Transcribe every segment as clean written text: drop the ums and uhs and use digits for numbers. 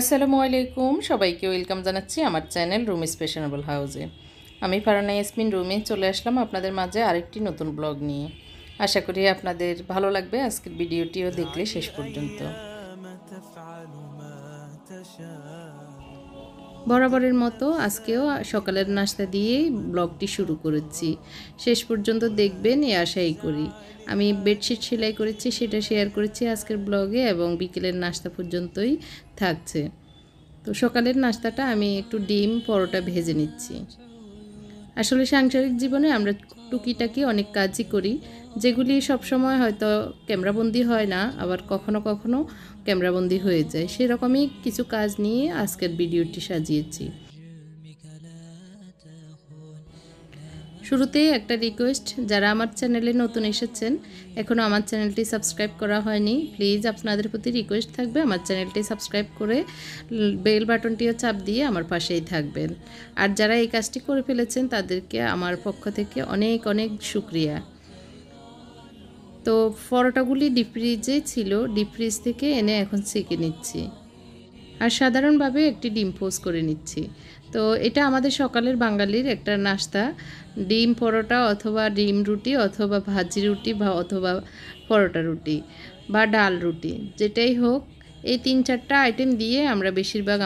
আসসালামু আলাইকুম, সবাইকে ওয়েলকাম জানাচ্ছি আমার চ্যানেল রুমিস ফ্যাশনেবল হাউসে। আমি ফারহানা ইয়াসমিন রুমি চলে আসলাম আপনাদের মাঝে আরেকটি নতুন ব্লগ নিয়ে। আশা করি আপনাদের ভালো লাগবে আজকের ভিডিওটিও দেখলে শেষ পর্যন্ত। বরাবরের মতো আজকেও সকালের নাস্তা দিয়েই ব্লগটি শুরু করেছি। শেষ পর্যন্ত দেখবেন এই আশাই করি। আমি বেডশিট সেলাই করেছি, সেটা শেয়ার করেছি আজকের ব্লগে, এবং বিকেলের নাস্তা পর্যন্তই থাকছে। তো সকালের নাস্তাটা আমি একটু ডিম পরোটা ভেজে নিচ্ছি। আসলে সাংসারিক জীবনে আমরা টুকিটাকি অনেক কাজই করি, যেগুলি সবসময় হয়তো ক্যামেরাবন্দি হয় না, আবার কখনো কখনো ক্যামেরাবন্দি হয়ে যায়। সেরকমই কিছু কাজ নিয়ে আজকের ভিডিওটি সাজিয়েছি। শুরুতেই একটা রিকোয়েস্ট, যারা আমার চ্যানেলে নতুন এসেছেন, এখনও আমার চ্যানেলটি সাবস্ক্রাইব করা হয়নি, প্লিজ আপনাদের প্রতি রিকোয়েস্ট থাকবে আমার চ্যানেলটি সাবস্ক্রাইব করে বেল বাটনটিও চাপ দিয়ে আমার পাশেই থাকবেন। আর যারা এই কাজটি করে ফেলেছেন তাদেরকে আমার পক্ষ থেকে অনেক অনেক শুকরিয়া। তো পরোটাগুলি ডিপ ফ্রিজে ছিল, ডিপ ফ্রিজ থেকে এনে এখন সেঁকে নিচ্ছি। আর সাধারণভাবে একটি ডিম পোস্ট করে নিচ্ছি। তো এটা আমাদের সকালের বাঙালির একটা নাস্তা, ডিম পরোটা অথবা ডিম রুটি অথবা ভাজি রুটি বা অথবা পরোটা রুটি বা ডাল রুটি, যেটাই হোক, এই 3-4টা আইটেম দিয়ে আমরা বেশিরভাগ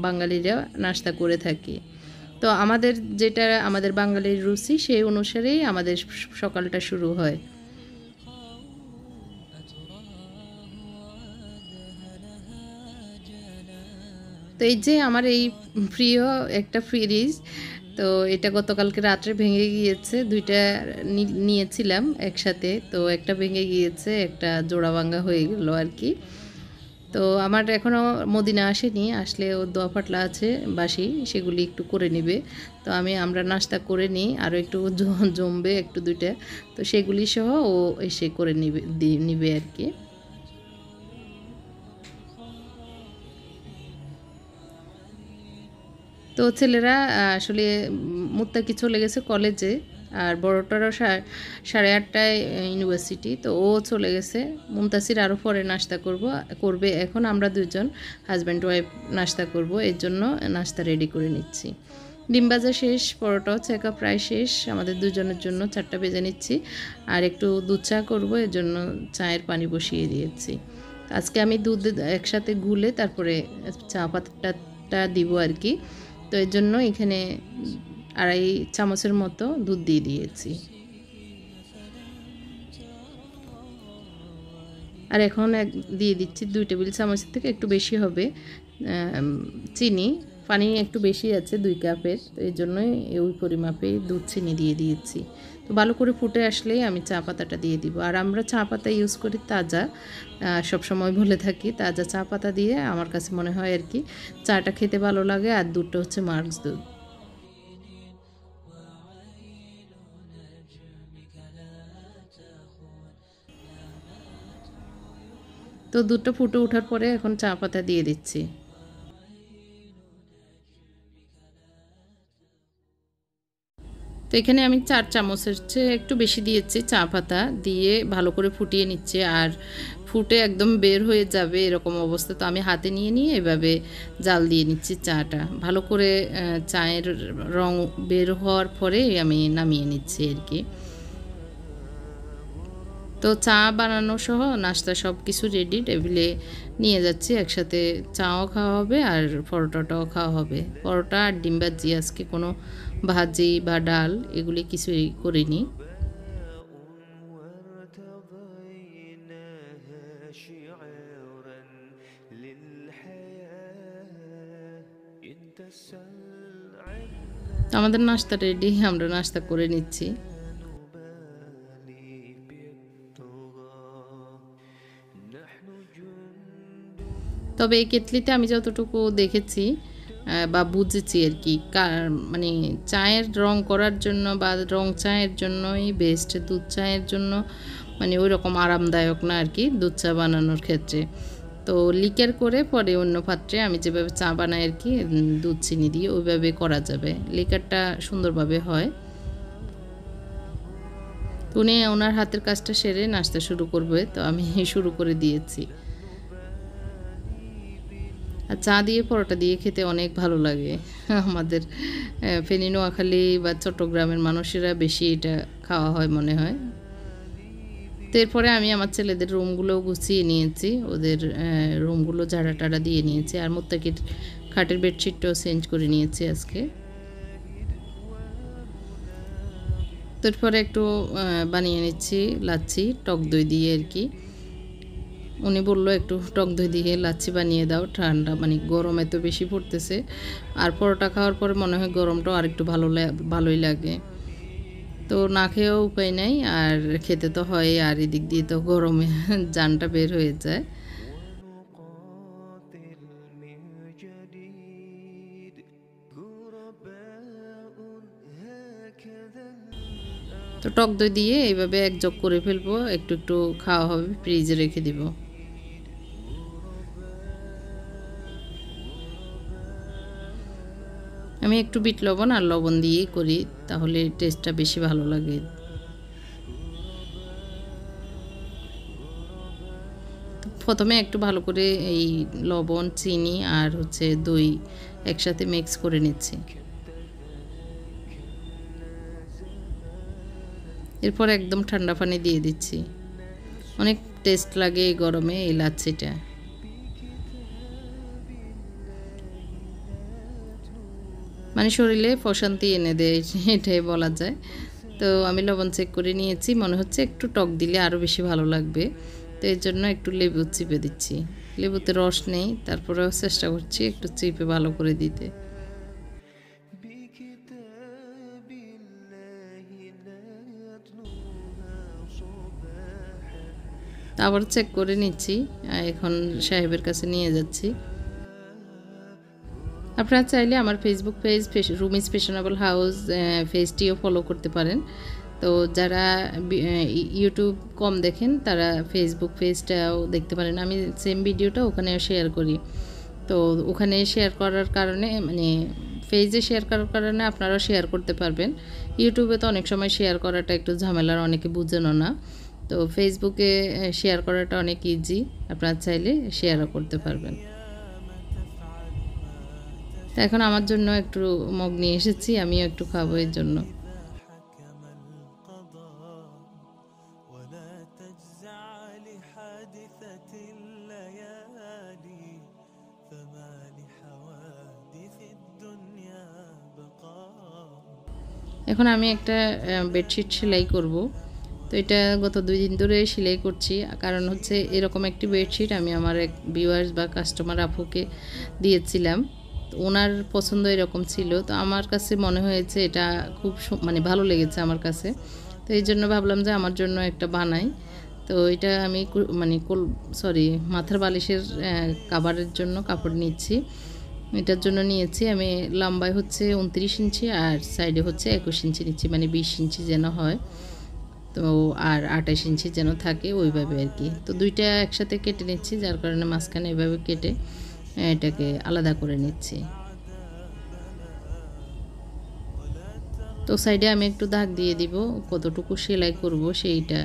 বাঙালিরা নাস্তা করে থাকি। তো যেটা আমাদের বাঙালির রুচি, সেই অনুসারেই আমাদের সকালটা শুরু হয়। তো এই যে আমার এই প্রিয় একটা ফ্রিজ, তো এটা গতকালকে রাত্রে ভেঙে গিয়েছে। দুইটা নিয়েছিলাম একসাথে, তো একটা ভেঙে গিয়েছে, একটা জোড়া ভাঙা হয়ে গেল আর কি। তো আমার এখনও মদিনা আসেনি, আসলে ও দোয়া পাটলা আছে বাসি, সেগুলি একটু করে নিবে। তো আমরা নাস্তা করে নিই, আরও একটু জমবে একটু দুইটা, তো সেগুলি সহ ও এসে করে নিবে আর কি। তো ছেলেরা আসলে মুত্তাকি চলে গেছে কলেজে, আর বড়টারও 8:30টায় ইউনিভার্সিটি, তো ও চলে গেছে। মুমতাসির আরও পরে নাস্তা করবে। এখন আমরা দুজন হাজব্যান্ড ওয়াইফ নাস্তা করব, এর জন্য নাস্তা রেডি করে নিচ্ছি। ডিম ভাজা শেষ, পরোটাও ছেঁকা প্রায় শেষ। আমাদের দুজনের জন্য 4টা বেজে নিচ্ছি। আর একটু দুধ চা করবো, এর জন্য চায়ের পানি বসিয়ে দিয়েছি। আজকে আমি দুধ একসাথে গুলে তারপরে চা পাতাটা দিব আর কি। তো এর জন্য এখানে 2.5 চামচের মতো দুধ দিয়ে দিয়েছি। আর এখন দিয়ে দিচ্ছি 2 টেবিল চামচের থেকে একটু বেশি হবে চিনি। পানি একটু বেশি আছে 2 কাপের, তো এই জন্যই ওই পরিমাপে দুধ চিনি দিয়ে দিয়েছি। তো ভালো করে ফুটে আসলেই আমি চা পাতাটা দিয়ে দিব। আর আমরা চা পাতা ইউজ করি তাজা, সবসময় বলে থাকি তাজা চা পাতা দিয়ে আমার কাছে মনে হয় আর কি চাটা খেতে ভালো লাগে। আর দুধটা হচ্ছে মার্কস দুধ। তো দুধটা ফুটে ওঠার পরে এখন চা পাতা দিয়ে দিচ্ছি। তো এখানে আমি 4 চামচের চেয়ে একটু বেশি দিয়েছি চা পাতা দিয়ে ভালো করে ফুটিয়ে নিচ্ছে। আর ফুটে একদম বের হয়ে যাবে এরকম অবস্থা, তো আমি হাতে নিয়ে এভাবে জাল দিয়ে নিচ্ছি চাটা ভালো করে। চায়ের রং বের হওয়ার পরে আমি নামিয়ে নিচ্ছি আর কি। তো চা বানানো সহ নাস্তা সব কিছু রেডি, টেবিলে নিয়ে যাচ্ছি। একসাথে চাও খাওয়া হবে আর পরোটাটাও খাওয়া হবে। পরোটা আর ডিম ভাজি, আজকে কোনো ভাজি বা ডাল এগুলি কিছুই করিনি। আমাদের নাস্তা রেডি, আমরা নাস্তা করে নিচ্ছি। তবে এই কেটলিতে আমি যতটুকু দেখেছি বা বুঝেছি আর কি, মানে চায়ের রং করার জন্য বা রং চায়ের জন্যই বেস্ট, দুধ চায়ের জন্য মানে ওই রকম আরামদায়ক না আর কি দুধ চা বানানোর ক্ষেত্রে। তো লিকার করে পরে অন্য পাত্রে আমি যেভাবে চা বানাই আর কি দুধ চিনি দিয়ে ওইভাবে করা যাবে, লিকারটা সুন্দরভাবে হয়। তো উনি ওনার হাতের কাজটা সেরে নাস্তা শুরু করবে, তো আমি শুরু করে দিয়েছি। আর চা দিয়ে পরোটা দিয়ে খেতে অনেক ভালো লাগে। আমাদের ফেনী নোয়াখালী বা চট্টগ্রামের মানুষেরা বেশি এটা খাওয়া হয় মনে হয়। তো এরপরে আমি আমার ছেলেদের রুমগুলো গুছিয়ে নিয়েছি, ওদের রুমগুলো ঝাড়া টাড়া দিয়ে নিয়েছি, আর মুত্তাকির খাটের বেডশিটটাও চেঞ্জ করে নিয়েছি আজকে। তারপরে একটু বানিয়ে নিচ্ছি লাচ্ছি টক দই দিয়ে আর কি। উনি বললো একটু টক দই দিয়ে লাচ্ছি বানিয়ে দাও, ঠান্ডা মানে গরম এত বেশি পড়তেছে, আর পরোটা খাওয়ার পরে মনে হয় গরমটাও আরেকটু ভালোই লাগে। তো না খেয়েও উপায় নাই, আর খেতে তো হয়, আর এদিক দিয়ে তো গরমে জানটা বের হয়ে যায়। তো টক দই দিয়ে এইভাবে এক জগ করে ফেলবো, একটু একটু খাওয়া হবে, ফ্রিজে রেখে দিব। আমি একটু বিট লবণ আর লবণ দিয়েই করি, তাহলে টেস্টটা বেশি ভালো লাগে। প্রথমে একটু ভালো করে এই লবণ চিনি আর হচ্ছে দই একসাথে মিক্স করে নিচ্ছি। এরপর একদম ঠান্ডা পানি দিয়ে দিচ্ছি। অনেক টেস্ট লাগে এই গরমে এই লাচ্ছিটা। মানে শরীরে প্রশান্তি এনে দেয়, এটাই বলা যায়। তো আমি লবণ চেক করে নিয়েছি, মনে হচ্ছে একটু টক দিলে আরও বেশি ভালো লাগবে, তো এর জন্য একটু লেবু চিপে দিচ্ছি। লেবুতে রস নেই, তারপরেও চেষ্টা করছি একটু চিপে ভালো করে দিতে। আবার চেক করে নিচ্ছি, এখন সাহেবের কাছে নিয়ে যাচ্ছি। আপনারা চাইলে আমার Facebook page Rumi's fashionable house পেজটিও ফলো করতে পারেন। তো যারা ইউটিউব কম দেখেন তারা ফেসবুক পেজটাও দেখতে পারেন, আমি সেম ভিডিওটা ওখানে শেয়ার করি। তো ওখানে শেয়ার করার কারণে মানে পেজে শেয়ার করার কারণে আপনারাও শেয়ার করতে পারবেন। ইউটিউবে তো অনেক সময় শেয়ার করাটা একটু ঝামেলার, অনেকে বুঝেনও না। তো ফেসবুকে শেয়ার করাটা অনেক ইজি, আপনারা চাইলে শেয়ারও করতে পারবেন। তো এখন আমার জন্য একটু মগ নিয়ে এসেছি, আমিও একটু খাবো এর জন্য। এখন আমি একটা বেডশিট সেলাই করব। তো এটা গত 2 দিন ধরে সেলাই করছি, কারণ হচ্ছে এরকম একটি বেডশিট আমি আমার এক ভিউয়ার্স বা কাস্টমার আপুকে দিয়েছিলাম। তো ওনার পছন্দ এরকম ছিল, তো আমার কাছে মনে হয়েছে এটা খুব মানে ভালো লেগেছে আমার কাছে। তো এই জন্য ভাবলাম যে আমার জন্য একটা বানাই। তো এটা আমি মানে মাথার বালিশের কাভারের জন্য কাপড় নিচ্ছি। এটার জন্য নিয়েছি আমি লম্বায় হচ্ছে 29 ইঞ্চি আর সাইডে হচ্ছে 21 ইঞ্চি নিচ্ছি, মানে 20 ইঞ্চি যেন হয়, তো আর 28 ইঞ্চি যেন থাকে ওইভাবে আর কি। তো দুইটা একসাথে কেটে নিচ্ছি, যার কারণে মাঝখানে এভাবে কেটে এটাকে আলাদা করে নিচ্ছি। তো সাইডে আমি একটু দাগ দিয়ে দিব, কতটুকু সেলাই করব সেইটা।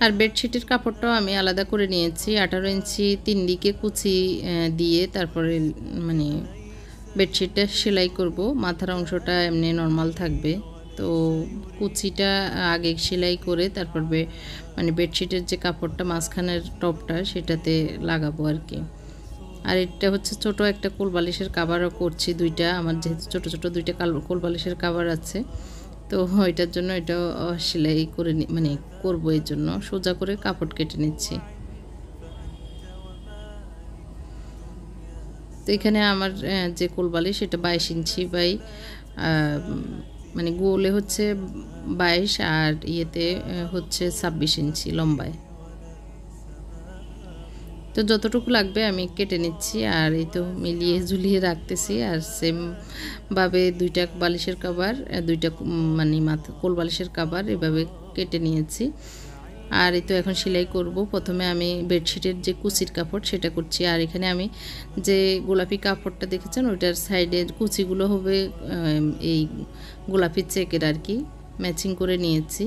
আর বেডশিটের কাপড়টাও আমি আলাদা করে নিয়েছি, 18 ইঞ্চি 3 দিকে কুচি দিয়ে তারপরে মানে বেডশিটটা সেলাই করব। মাথার অংশটা এমনি নর্মাল থাকবে, তো কুচিটা আগে সেলাই করে তারপর মানে বেডশিটের যে কাপড়টা মাঝখানের টপটা সেটাতে লাগাবো আর কি। আর এটা হচ্ছে ছোট একটা কোলবালিশের কাভারও করছি, দুইটা আমার যেহেতু ছোট ছোট দুইটা কোলবালিশের কাভার আছে, তো এটার জন্য এটা সেলাই করে মানে করবো, এর জন্য সোজা করে কাপড় কেটে নিচ্ছি। তো এখানে আমার যে কোলবালিশ সেটা 22 ইঞ্চি বাই মানে গোলে হচ্ছে 22 আর ইয়েতে হচ্ছে 26 ইঞ্চি লম্বায়। তো যতটুকু লাগবে আমি কেটে নিচ্ছি, আর এই তো মিলিয়ে ঝুলিয়ে রাখতেছি। আর সেমভাবে দুইটা বালিশের কভার, দুইটা মানে কোল বালিশের কভার এভাবে কেটে নিয়েছি। আর এই তো এখন সেলাই করব। প্রথমে আমি বেডশিটের যে কুচির কাপড় সেটা করছি, আর এখানে আমি যে গোলাপি কাপড়টা দেখেছেন ওইটার সাইডের কুচিগুলো হবে এই গোলাপি চেকের আর কি, ম্যাচিং করে নিয়েছি।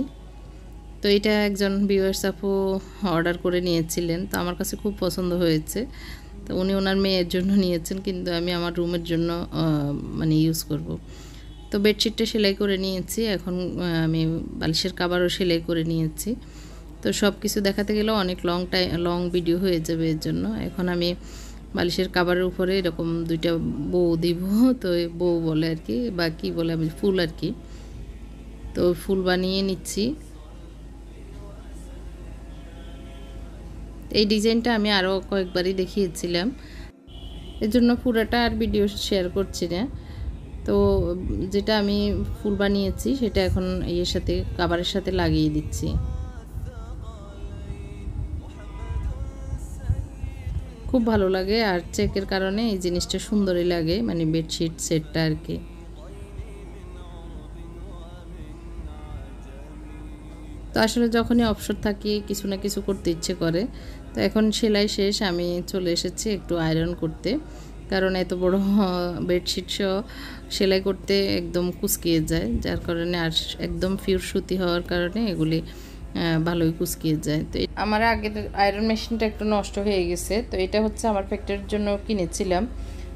তো এটা একজন ভিউয়ার্স আপু অর্ডার করে নিয়েছিলেন, তো আমার কাছে খুব পছন্দ হয়েছে। তো উনি ওনার মেয়ের জন্য নিয়েছেন, কিন্তু আমি আমার রুমের জন্য মানে ইউজ করব। তো বেডশিটটা সেলাই করে নিয়েছি, এখন আমি বালিশের কভারও সেলাই করে নিয়েছি। তো সব কিছু দেখাতে গেলে অনেক লং ভিডিও হয়ে যাবে, এর জন্য এখন আমি বালিশের কভারের উপরে এরকম দুইটা বউ দিব। তো বউ বলে আর কি, বা কী বলে, আমি ফুল আর কি। তো ফুল বানিয়ে নিচ্ছি। এই ডিজাইনটা আমি আরও কয়েকবারই দেখিয়েছিলাম, এর জন্য পুরোটা আর ভিডিও শেয়ার করছি না। তো যেটা আমি ফুল বানিয়েছি সেটা এখন এর সাথে কভারের সাথে লাগিয়ে দিচ্ছি। খুব ভালো লাগে, আর চেকের কারণে এই জিনিসটা সুন্দরই লাগে, মানে বেডশিট সেটটা আর কি। তো আসলে যখনই অবসর থাকি কিছু না কিছু করতে ইচ্ছে করে। তো এখন সেলাই শেষ, আমি চলে এসেছি একটু আয়রন করতে, কারণ এত বড় বেডশিট সহ সেলাই করতে একদম কুচকিয়ে যায়, যার কারণে আর একদম পিওর সুতি হওয়ার কারণে এগুলি ভালোই কুচকিয়ে যায়। তো আমার আগের আয়রন মেশিনটা একটু নষ্ট হয়ে গেছে, তো এটা হচ্ছে আমার ফ্যাক্টরির জন্য কিনেছিলাম,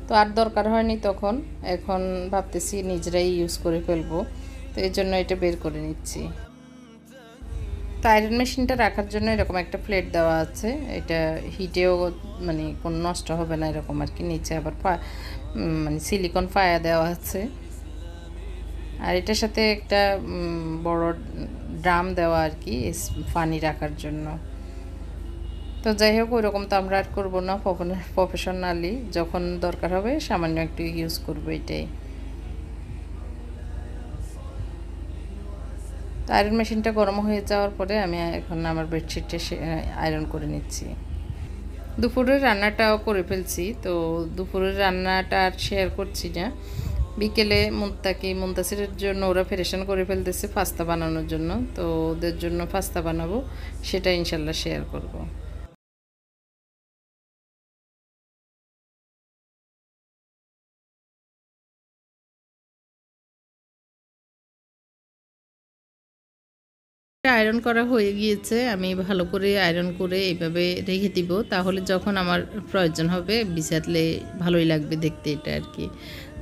তো আর দরকার হয়নি তখন। এখন ভাবতেছি নিজেরাই ইউজ করে ফেলবো, তো এই জন্য এটা বের করে নিচ্ছি। তো আয়রন মেশিনটা রাখার জন্য এরকম একটা প্লেট দেওয়া আছে, এটা হিটেও মানে কোনো নষ্ট হবে না এরকম আর কি। নিচে আবার মানে সিলিকন ফায়া দেওয়া আছে, আর এটার সাথে একটা বড় ড্রাম দেওয়া আর কি পানি রাখার জন্য। তো যাই হোক, ওইরকম তো আমরা আর করবো না, প্রফেশনালি যখন দরকার হবে সামান্য একটু ইউজ করবো এটাই। তো আয়রন মেশিনটা গরম হয়ে যাওয়ার পরে আমি এখন আমার বেডশিটটা আয়রন করে নিচ্ছি। দুপুরের রান্নাটাও করে ফেলছি, তো দুপুরের রান্নাটা আর শেয়ার করছি না। বিকেলে মুনতাসিরের জন্য ওরা প্রিপারেশন করে ফেলতেছে পাস্তা বানানোর জন্য, তো ওদের জন্য পাস্তা বানাবো, সেটা ইনশাল্লাহ শেয়ার করব। আয়রন করা হয়ে গিয়েছে, আমি ভালো করে আয়রন করে এইভাবে রেখে দিব, তাহলে যখন আমার প্রয়োজন হবে বিছাতলে ভালোই লাগবে দেখতে এটা আর কি।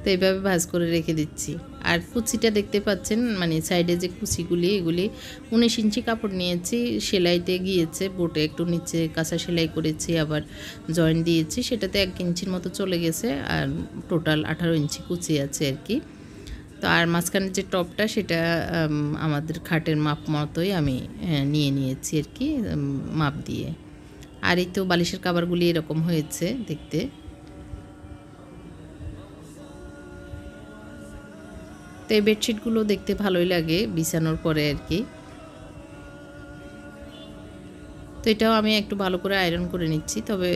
তো এইভাবে ভাঁজ করে রেখে দিচ্ছি। আর কুচিটা দেখতে পাচ্ছেন, মানে সাইডে যে কুচিগুলি, এগুলি 19 ইঞ্চি কাপড় নিয়েছি, সেলাইতে গিয়েছে, বোটে একটু নিচে কাঁচা সেলাই করেছি, আবার জয়েন্ট দিয়েছি, সেটাতে 1 ইঞ্চির মতো চলে গেছে, আর টোটাল 18 ইঞ্চি কুচি আছে আর কি। তো আর মাঝখানের যে টপটা সেটা আমাদের খাটের মাপ মতোই আমি নিয়ে নিয়েছি আর কি, মাপ দিয়ে। আর এই তো বালিশের কভারগুলি এরকম হয়েছে দেখতে। তো এই বেডশিটগুলো দেখতে ভালোই লাগে বিছানোর পরে আর কি। তো এটাও আমি একটু ভালো করে আয়রন করে নিচ্ছি, তবে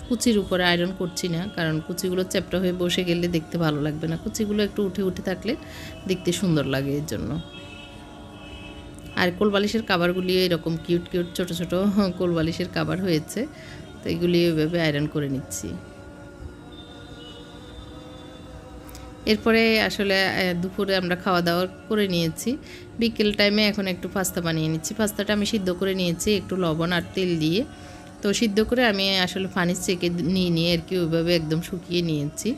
কুচির উপরে আয়রন করছি না, কারণ কুচিগুলো চ্যাপ্টা হয়ে বসে গেলে দেখতে ভালো লাগবে না, কুচিগুলো একটু উঠে উঠে থাকলে দেখতে সুন্দর লাগে এর জন্য। আর কোলবালিশের কভারগুলি এরকম কিউট কিউট ছোটো ছোটো কোলবালিশের কভার হয়েছে, তো এগুলি ওইভাবে আয়রন করে নিচ্ছি। এরপরে আসলে দুপুরে আমরা খাওয়া দাওয়া করে নিয়েছি, বিকেল টাইমে এখন একটু পাস্তা বানিয়ে নিচ্ছি। পাস্তাটা আমি সিদ্ধ করে নিয়েছি একটু লবণ আর তেল দিয়ে। তো সিদ্ধ করে আমি আসলে পানি চেকে নিয়ে আর কি ওইভাবে একদম শুকিয়ে নিয়েছি।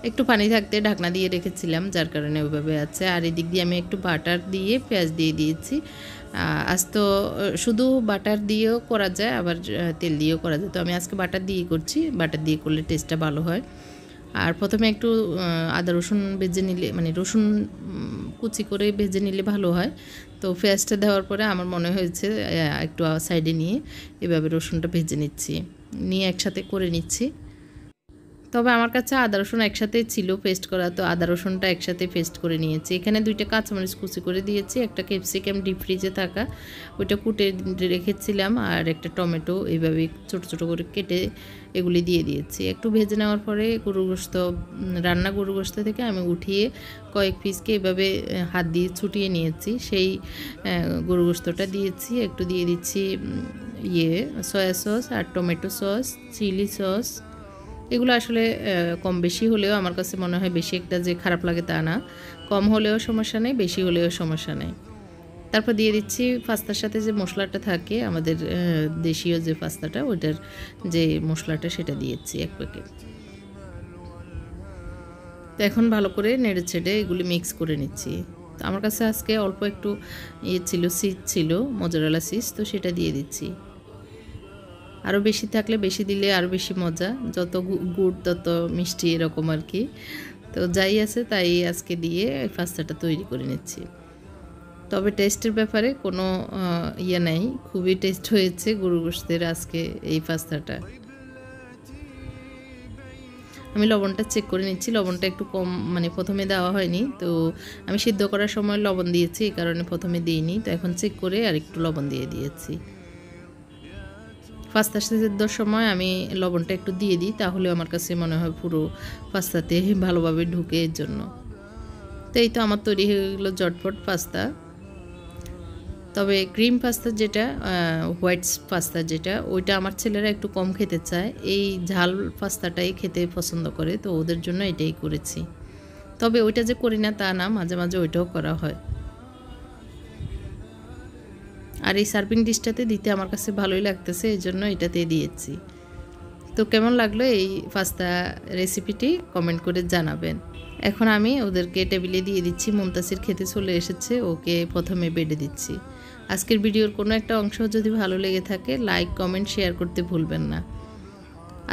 একটু পানি থাকতে ঢাকনা দিয়ে রেখেছিলাম, যার কারণে ওইভাবে আছে। আর এদিক দিয়ে আমি একটু বাটার দিয়ে পেঁয়াজ দিয়ে দিয়েছি। আজ তো শুধু বাটার দিয়েও করা যায়, আবার তেল দিয়েও করা যায়, তো আমি আজকে বাটার দিয়ে করছি, বাটার দিয়ে করলে টেস্টটা ভালো হয়। আর প্রথমে একটু আদা রসুন ভেজে নিলে, মানে রসুন কুচি করে ভেজে নিলে ভালো হয়। তো পেঁয়াজটা দেওয়ার পরে আমার মনে হয়েছে একটু সাইডে নিয়ে এভাবে রসুনটা ভেজে নিচ্ছি, নিয়ে একসাথে করে নিচ্ছি। তবে আমার কাছে আদা রসুন একসাথেই ছিল পেস্ট করা, তো আদা রসুনটা একসাথে পেস্ট করে নিয়েছি। এখানে 2টা কাঁচামরিচ কুচি করে দিয়েছি, একটা ক্যাপসিকাম ডিপ ফ্রিজে থাকা ওইটা কুটে রেখেছিলাম, আর একটা টমেটো এইভাবে ছোটো ছোটো করে কেটে এগুলি দিয়ে দিয়েছি। একটু ভেজে নেওয়ার পরে গরু গোশত থেকে আমি উঠিয়ে কয়েক পিসকে এভাবে হাত দিয়ে ছুটিয়ে নিয়েছি, সেই গরু গোশতটা দিয়েছি। একটু দিয়ে দিচ্ছি সয়া সস আর টমেটো সস, চিলি সস। এগুলো আসলে কম বেশি হলেও আমার কাছে মনে হয় বেশি একটা যে খারাপ লাগে তা না, কম হলেও সমস্যা নেই, বেশি হলেও সমস্যা নেই। তারপর দিয়ে দিচ্ছি পাস্তার সাথে যে মশলাটা থাকে আমাদের দেশীয় যে পাস্তাটা, ওটার যে মশলাটা সেটা দিয়েছি 1 প্যাকেট। তো এখন ভালো করে নেড়ে ছেড়ে এগুলি মিক্স করে নিচ্ছি। তো আমার কাছে আজকে অল্প একটু ছিল, চিজ ছিল, মোজারেলা চিজ, তো সেটা দিয়ে দিচ্ছি। আরও বেশি থাকলে বেশি দিলে আরও বেশি মজা, যত গুড় তত মিষ্টি এরকম আর কি। তো যাই আছে তাই আজকে দিয়ে এই পাস্তাটা তৈরি করে নিচ্ছি। তবে টেস্টের ব্যাপারে কোনো ইয়ে নাই, খুবই টেস্ট হয়েছে গরুর গোশতের আজকে এই পাস্তাটা। আমি লবণটা চেক করে নিচ্ছি, লবণটা একটু কম, মানে প্রথমে দেওয়া হয়নি, তো আমি সিদ্ধ করার সময় লবণ দিয়েছি, এই কারণে প্রথমে দিইনি। তো এখন চেক করে আর একটু লবণ দিয়ে দিয়েছি। পাস্তা সিদ্ধর সময় আমি লবণটা একটু দিয়ে দিই, তাহলে আমার কাছে মনে হয় পুরো পাস্তাতে ভালোভাবে ঢুকে, এর জন্য। তো এই তো আমার তৈরি হয়ে গেলো ঝটপট পাস্তা। তবে ক্রিম পাস্তা যেটা, হোয়াইট পাস্তা যেটা, ওইটা আমার ছেলেরা একটু কম খেতে চায়, এই ঝাল পাস্তাটাই খেতে পছন্দ করে, তো ওদের জন্য এটাই করেছি। তবে ওইটা যে করি না তা না, মাঝে মাঝে ওইটাও করা হয়। আর এই সার্ভিং ডিশটাতে দিতে আমার কাছে ভালোই লাগতেছে, এই জন্য এটাতে দিয়েছি। তো কেমন লাগলো এই পাস্তা রেসিপিটি কমেন্ট করে জানাবেন। এখন আমি ওদেরকে টেবিলে দিয়ে দিচ্ছি। মুমতাসির খেতে চলে এসেছে, ওকে প্রথমে বেডে দিচ্ছি। আজকের ভিডিওর কোনো একটা অংশ যদি ভালো লেগে থাকে লাইক কমেন্ট শেয়ার করতে ভুলবেন না।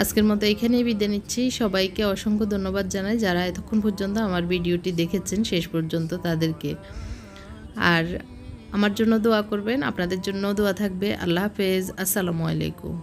আজকের মতো এখানেই বিদায় নিচ্ছি। সবাইকে অসংখ্য ধন্যবাদ জানাই যারা এতক্ষণ পর্যন্ত আমার ভিডিওটি দেখেছেন শেষ পর্যন্ত, তাদেরকে। আর আমার জন্য দোয়া করবেন, আপনাদের জন্য দোয়া থাকবে। আল্লাহ হাফেজ, আসসালামু আলাইকুম।